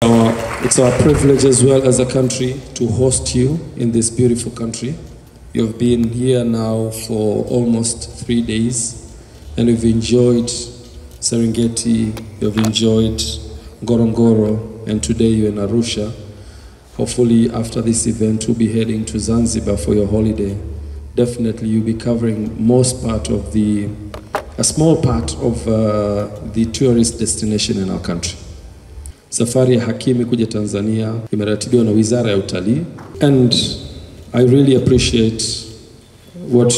It's our privilege as well as a country to host you in this beautiful country. You've been here now for almost 3 days, and you've enjoyed Serengeti, you've enjoyed Ngorongoro, and today you're in Arusha. Hopefully after this event you'll be heading to Zanzibar for your holiday. Definitely you'll be covering a small part of the tourist destination in our country. Safari ya Hakimi kuja Tanzania imeratibiwa na Wizara ya Utalii, and I really appreciate what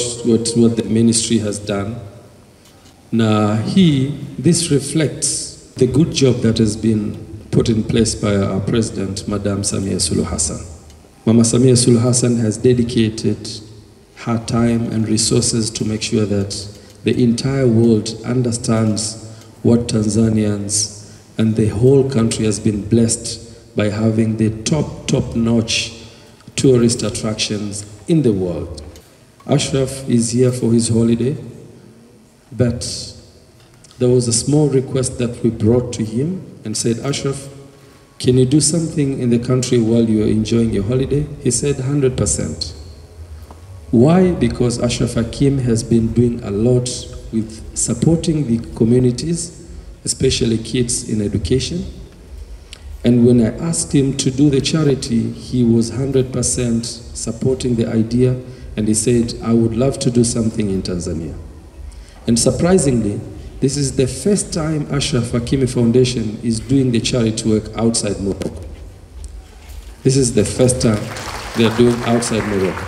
the ministry has done. This reflects the good job that has been put in place by our President, Madam Samia Suluhu Hassan. Mama Samia Suluhu Hassan has dedicated her time and resources to make sure that the entire world understands what Tanzanians and the whole country has been blessed by having the top-notch tourist attractions in the world. Ashraf is here for his holiday, but there was a small request that we brought to him and said, Ashraf, can you do something in the country while you are enjoying your holiday? He said 100%. Why? Because Ashraf Hakim has been doing a lot with supporting the communities, especially kids in education. And when I asked him to do the charity, he was 100% supporting the idea, and he said, I would love to do something in Tanzania. And surprisingly, this is the first time Ashraf Hakimi Foundation is doing the charity work outside Morocco. This is the first time they're doing outside Morocco.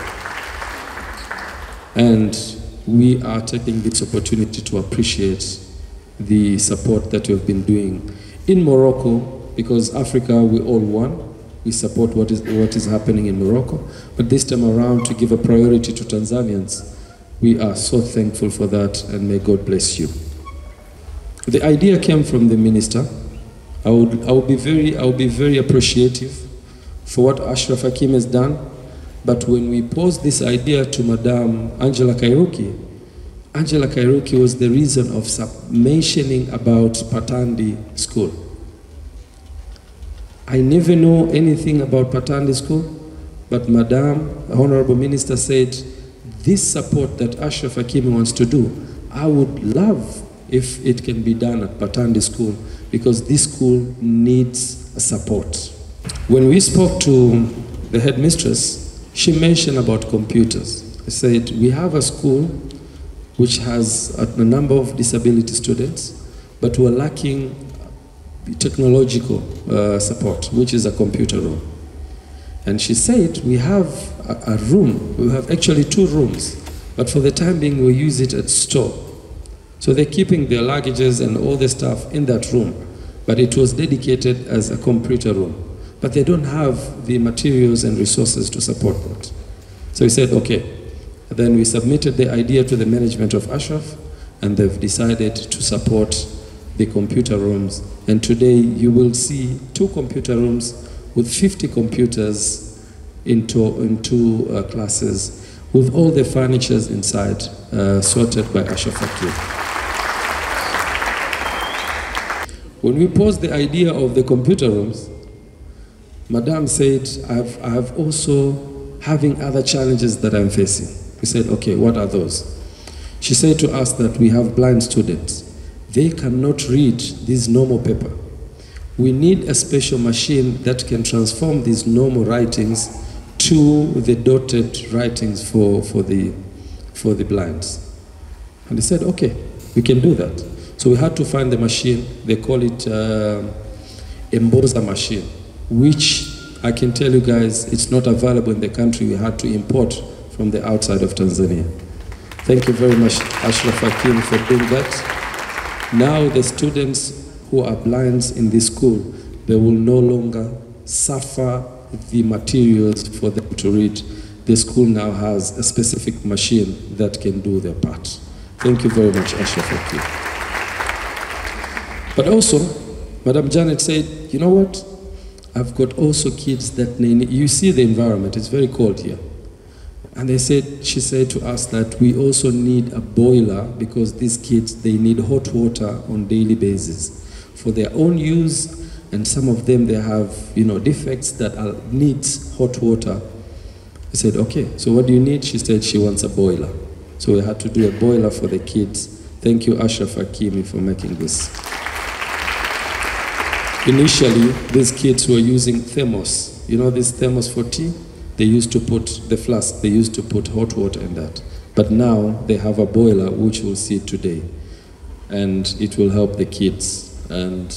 And we are taking this opportunity to appreciate the support that you've been doing in Morocco, because Africa, we all one. We support what is happening in Morocco. But this time around, to give a priority to Tanzanians, we are so thankful for that, and may God bless you. The idea came from the minister. I will be very appreciative for what Ashraf Hakim has done. But when we posed this idea to Madam Angela Kairuki was the reason of mentioning about Patandi School. I never know anything about Patandi School, but Madam, the Honorable Minister, said, this support that Ashraf Hakimi wants to do, I would love if it can be done at Patandi School, because this school needs support. When we spoke to the headmistress, she mentioned about computers. She said, we have a school which has a number of disability students, but we're lacking technological support, which is a computer room. And she said, we have a room, we have actually 2 rooms, but for the time being we use it as store. So they're keeping their luggages and all the stuff in that room, but it was dedicated as a computer room. But they don't have the materials and resources to support that. So we said, okay. Then we submitted the idea to the management of Ashraf, and they've decided to support the computer rooms. And today you will see 2 computer rooms with 50 computers in two classes, with all the furnitures inside sorted by Ashraf Hakim. When we posed the idea of the computer rooms, Madam said, I have also having other challenges that I'm facing. We said, okay, what are those? She said to us that we have blind students. They cannot read this normal paper. We need a special machine that can transform these normal writings to the dotted writings for the blinds. And they said, okay, we can do that. So we had to find the machine. They call it embosser machine, which I can tell you guys, it's not available in the country. We had to import from the outside of Tanzania. Thank you very much, Ashraf Hakim, for doing that. Now the students who are blind in this school, they will no longer suffer the materials for them to read. The school now has a specific machine that can do their part. Thank you very much, Ashraf Hakim. But also, Madam Janet said, you know what? I've got also kids that you see the environment, it's very cold here. And she said to us that we also need a boiler, because these kids, they need hot water on a daily basis for their own use and some of them, they have, defects that needs hot water. I said, okay, so what do you need? She said she wants a boiler. So we had to do a boiler for the kids. Thank you, Ashraf Hakimi, for making this. Initially, these kids were using thermos. You know this thermos for tea? They used to put the flask, they used to put hot water in that. But now they have a boiler, which we'll see today. And it will help the kids. And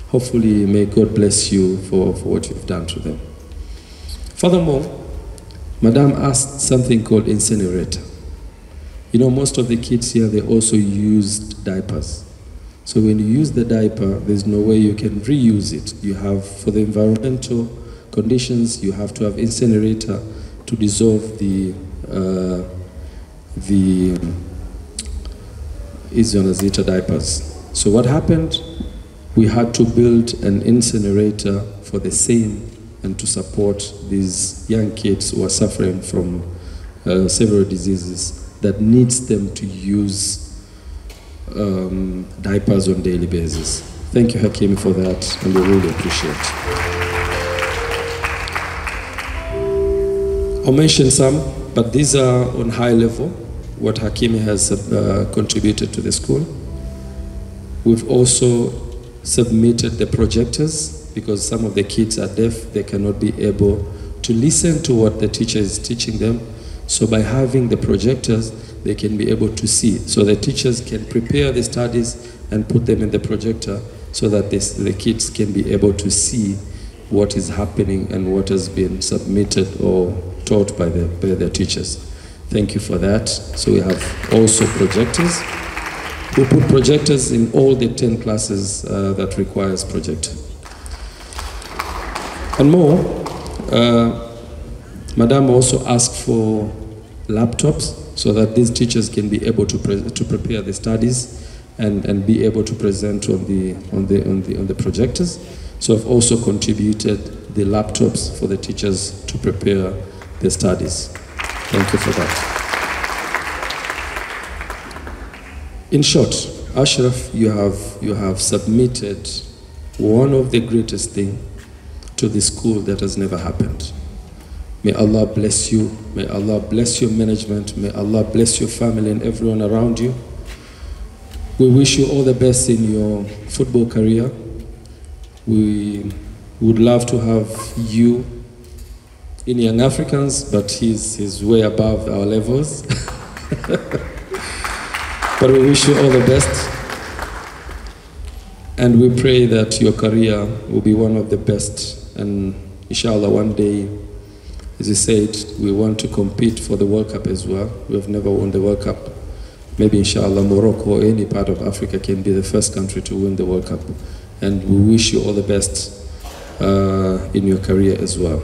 hopefully, may God bless you for what you've done to them. Furthermore, Madame asked something called incinerator. Most of the kids here, they also used diapers. So when you use the diaper, there's no way you can reuse it. You have, for the environmental conditions, you have to have incinerator to dissolve the izonazita diapers. So what happened? We had to build an incinerator for the same and to support these young kids who are suffering from several diseases that needs them to use diapers on a daily basis. Thank you, Hakimi, for that, and we really appreciate it. I'll mention some, but these are on high level, what Hakimi has contributed to the school. We've also submitted the projectors, because some of the kids are deaf, they cannot be able to listen to what the teacher is teaching them. So by having the projectors, they can be able to see. So the teachers can prepare the studies and put them in the projector so that the kids can be able to see what is happening and what has been submitted or taught by their teachers. Thank you for that. So we have also projectors. We put projectors in all the 10 classes that requires projector. And more, Madame also asked for laptops so that these teachers can be able to prepare the studies and be able to present on the projectors. So I've also contributed the laptops for the teachers to prepare the studies. Thank you for that. In short, Ashraf, you have submitted one of the greatest things to the school that has never happened. May Allah bless you. May Allah bless your management. May Allah bless your family and everyone around you. We wish you all the best in your football career. We would love to have you in Young Africans, but he's way above our levels. But we wish you all the best. And we pray that your career will be one of the best. And inshallah, one day, as you said, we want to compete for the World Cup as well. We have never won the World Cup. Maybe inshallah, Morocco or any part of Africa can be the first country to win the World Cup. And we wish you all the best in your career as well.